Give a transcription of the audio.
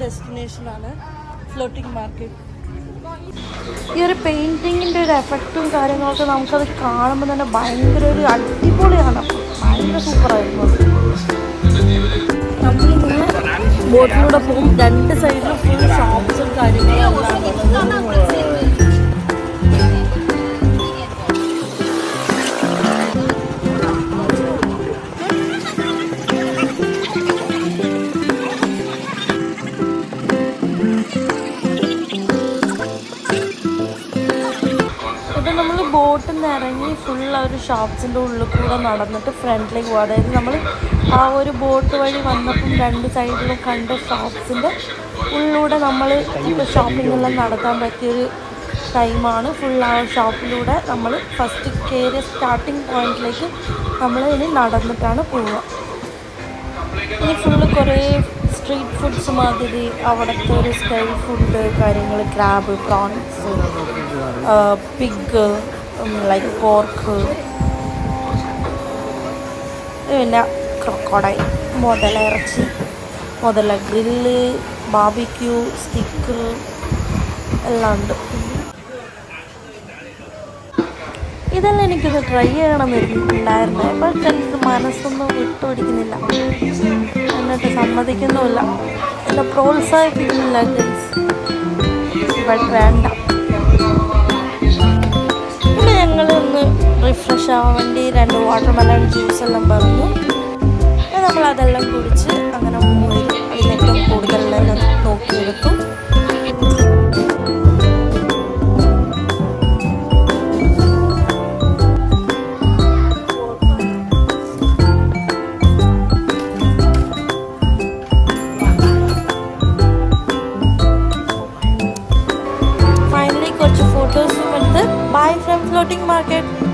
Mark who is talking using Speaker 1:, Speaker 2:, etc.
Speaker 1: ഡെസ്റ്റിനേഷനാണ് floating market. ഈ ഒരു പെയിൻറ്റിങ്ങിൻ്റെ ഒരു എഫക്റ്റും കാര്യങ്ങളൊക്കെ നമുക്കത് കാണുമ്പോൾ തന്നെ ഭയങ്കര ഒരു അടിപൊളിയാണ്. ഭയങ്കര സൂപ്പറായിരുന്നു. നമ്മളിങ്ങനെ ബോട്ടിലൂടെ പോകും. രണ്ട് സൈഡിലും ഫുൾ ഷോപ്സും കാര്യങ്ങളും എല്ലാം ഉള്ളത്. നമ്മൾ ബോട്ടിൽ നിന്ന് ഇറങ്ങി ഫുൾ ആ ഒരു ഷോപ്സിൻ്റെ ഉള്ളിൽ കൂടെ നടന്നിട്ട് ഫ്രണ്ടിലേക്ക് പോകും. അതായത് നമ്മൾ ആ ഒരു ബോട്ട് വഴി വന്നപ്പം രണ്ട് സൈഡിലും കണ്ട ഷോപ്സിൻ്റെ ഉള്ളിലൂടെ നമ്മൾ ഇപ്പോൾ ഷോപ്പിംഗ് എല്ലാം നടത്താൻ പറ്റിയൊരു ടൈമാണ്. ഫുൾ ആ ഷോപ്പിലൂടെ നമ്മൾ ഫസ്റ്റ് കയറിയ സ്റ്റാർട്ടിങ് പോയിന്റിലേക്ക് നമ്മൾ ഇനി നടന്നിട്ടാണ് പോവുക. ഇനി ഫുള്ള് കുറേ സ്ട്രീറ്റ് ഫുഡ്സ് മാതിരി അവിടുത്തെ ഒരു സ്റ്റൈൽ ഫുഡ് കാര്യങ്ങൾ, crab, prawns, pig, like pork, പിന്നെ ക്രൊക്കോഡൈൽ, മുതലിറച്ചി, മുതല ഗ്രില്ല്, ബാർബിക്യൂ, സ്റ്റിക്ക് എല്ലാം ഉണ്ട്. ഇതെല്ലാം എനിക്കൊന്ന് ട്രൈ ചെയ്യണമെന്നുണ്ടായിരുന്നു. പക്ഷെ എനിക്ക് മനസ്സൊന്നും വിട്ടുപിടിക്കുന്നില്ല, എന്നിട്ട് സമ്മതിക്കുന്നുമില്ല, എന്നെ പ്രോത്സാഹിപ്പിക്കുന്നില്ല ഗൈസ്. ബട്ട് വേണ്ട. പിന്നെ ഞങ്ങളൊന്ന് റിഫ്രഷ് ആവാൻ വേണ്ടി 2 വാട്ടർമെലൺ ജ്യൂസ് എല്ലാം പറഞ്ഞു. നമ്മളതെല്ലാം കുടിച്ച് അങ്ങനെ പോയി അതിനേക്കാൾ കൂടുതലെല്ലാം നോക്കിയെടുത്തു. Finally കുറച്ച് ഫോട്ടോസും എടുത്ത് ബൈ ഫ്രം ഫ്ലോട്ടിംഗ് മാർക്കറ്റ്.